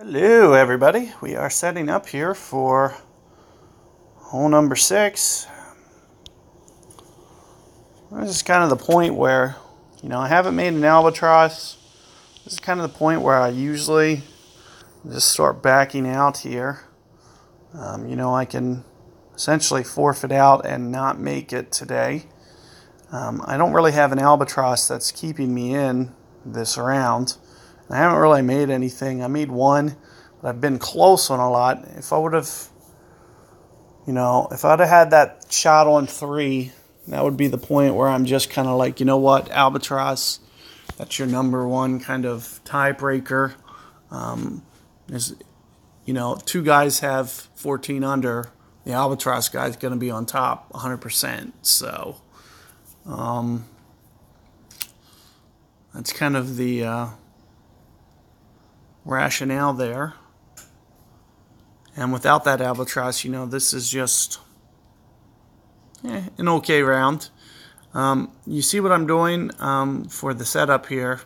Hello everybody, we are setting up here for hole number 6. This is kind of the point where, I haven't made an albatross. This is kind of the point where I usually just start backing out here. I can essentially forfeit out and not make it today. I don't really have an albatross that's keeping me in this round. I haven't really made anything. I made one, but I've been close on a lot. If I would have, if I'd have had that shot on 3, that would be the point where I'm just kind of like, you know what, albatross, that's your number one kind of tiebreaker. Two guys have 14 under. The albatross guy's going to be on top 100%. So that's kind of the rationale there. And without that albatross, this is just an okay round. You see what I'm doing for the setup here.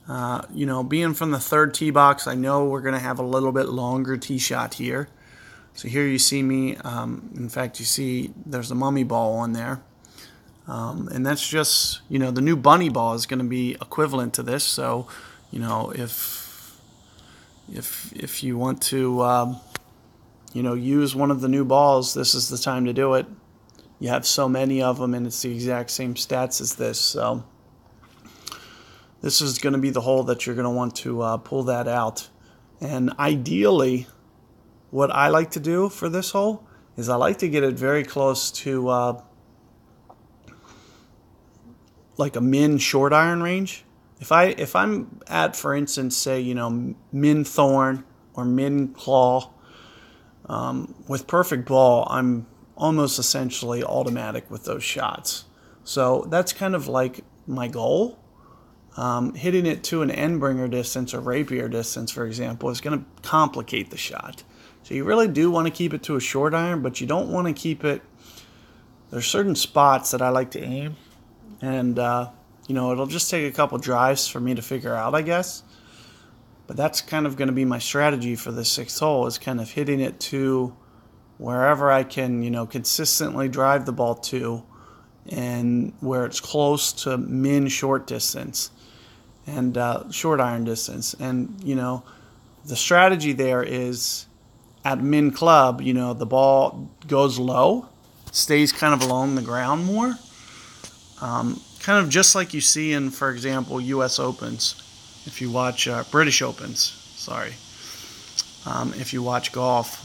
Being from the 3rd tee box, I know we're going to have a little bit longer tee shot here. So here you see me, in fact, you see there's a mummy ball on there. And that's just, the new bunny ball is going to be equivalent to this. So, if you want to, use one of the new balls, this is the time to do it. You have so many of them, and it's the exact same stats as this. So this is going to be the hole that you're going to want to pull that out. And ideally, what I like to do for this hole is I like to get it very close to like a min short iron range. If I'm at, for instance, say, min thorn or min claw, with perfect ball, I'm almost essentially automatic with those shots. So that's kind of like my goal. Hitting it to an end bringer distance or rapier distance, for example, is going to complicate the shot. So you really do want to keep it to a short iron, but you don't want to keep it. There's certain spots that I like to aim, and it'll just take a couple drives for me to figure out, I guess. But that's kind of going to be my strategy for this 6th hole, is kind of hitting it to wherever I can, consistently drive the ball to, and where it's close to min short distance and short iron distance. And, the strategy there is at min club, the ball goes low, stays kind of along the ground more. Kind of just like you see in, for example, U.S. Opens. If you watch British Opens, sorry. If you watch golf,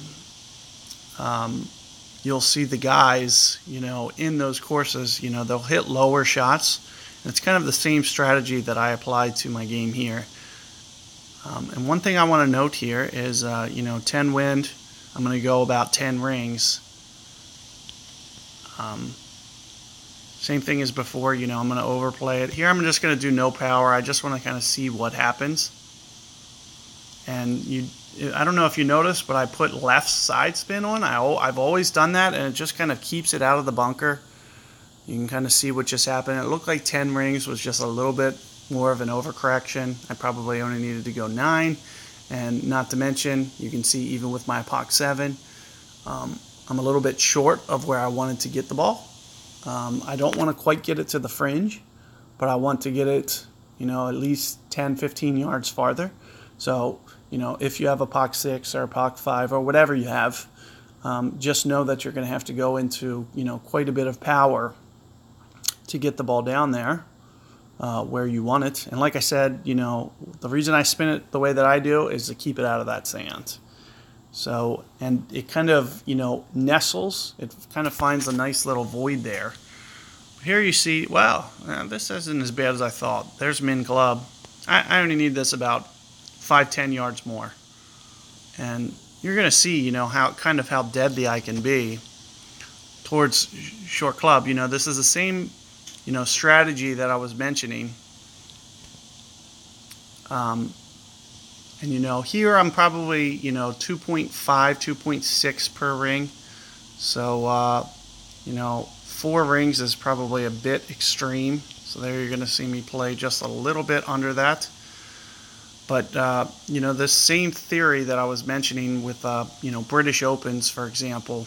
you'll see the guys, in those courses, they'll hit lower shots. And it's kind of the same strategy that I apply to my game here. And one thing I want to note here is, 10 wind, I'm going to go about 10 rings. Same thing as before, I'm going to overplay it. Here I'm just going to do no power. I just want to kind of see what happens. And I don't know if you noticed, but I put left side spin on. I've always done that, and it just kind of keeps it out of the bunker. You can kind of see what just happened. It looked like 10 rings was just a little bit more of an overcorrection. I probably only needed to go 9. And not to mention, you can see even with my Epoch 7, I'm a little bit short of where I wanted to get the ball. I don't want to quite get it to the fringe, but I want to get it, at least 10, 15 yards farther. So, if you have a Epoch 6 or a Epoch 5 or whatever you have, just know that you're going to have to go into, quite a bit of power to get the ball down there where you want it. And like I said, the reason I spin it the way that I do is to keep it out of that sand. So, and it kind of, nestles. It kind of finds a nice little void there. Here you see, wow, this isn't as bad as I thought. There's min club. I only need this about 5-10 yards more. And you're going to see, how deadly I can be towards short club. This is the same, strategy that I was mentioning. And, here I'm probably, 2.5, 2.6 per ring. So, 4 rings is probably a bit extreme. So there you're going to see me play just a little bit under that. But, you know, this same theory that I was mentioning with, you know, British Opens, for example,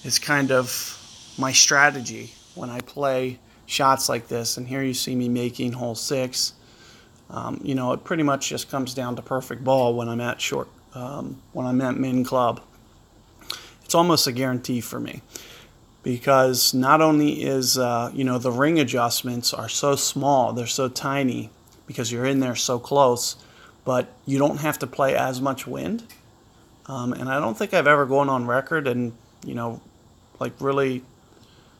is kind of my strategy when I play shots like this. And here you see me making hole 6. You know, it pretty much just comes down to perfect ball when I'm at when I'm at min club. It's almost a guarantee for me, because not only is, you know, the ring adjustments are so small, they're so tiny because you're in there so close, but you don't have to play as much wind. And I don't think I've ever gone on record and, you know, like really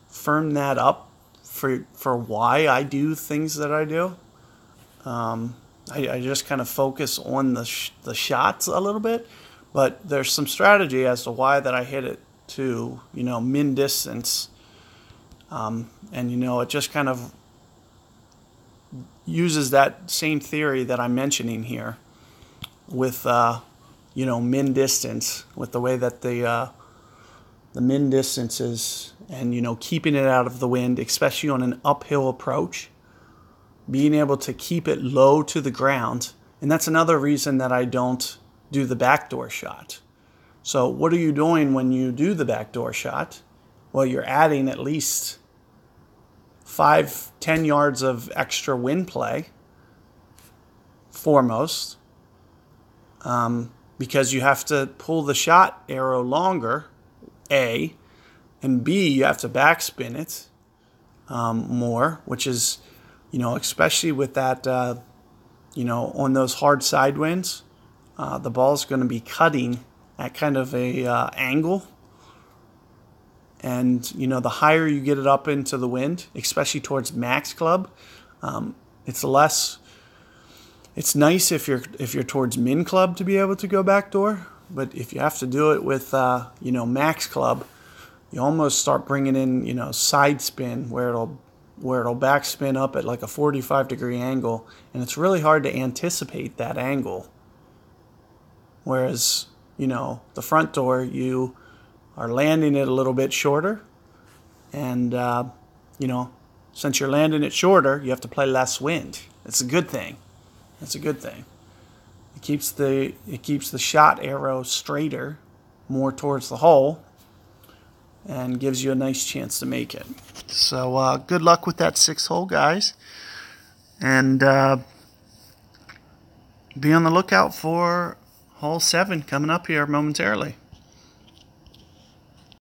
firm that up for why I do things that I do. I just kind of focus on the shots a little bit, but there's some strategy as to why that I hit it to, you know, min distance. And, you know, it just kind of uses that same theory that I'm mentioning here with, you know, min distance, with the way that the min distance is, and, you know, keeping it out of the wind, especially on an uphill approach, being able to keep it low to the ground. And that's another reason that I don't do the backdoor shot. So what are you doing when you do the backdoor shot? Well, you're adding at least 5-10 yards of extra wind play, foremost, because you have to pull the shot arrow longer, A, and B, you have to backspin it more, which is, you know, especially with that, you know, on those hard side winds, the ball's going to be cutting at kind of a angle. And, you know, the higher you get it up into the wind, especially towards max club, it's nice if you're towards min club to be able to go backdoor. But if you have to do it with, you know, max club, you almost start bringing in, you know, side spin where it'll backspin up at like a 45-degree angle, and it's really hard to anticipate that angle. Whereas, you know, the front door, you are landing it a little bit shorter, and, you know, since you're landing it shorter, you have to play less wind. It's a good thing. It's a good thing. It keeps the shot arrow straighter, more towards the hole, and gives you a nice chance to make it. So good luck with that 6th hole, guys. And be on the lookout for hole 7 coming up here momentarily.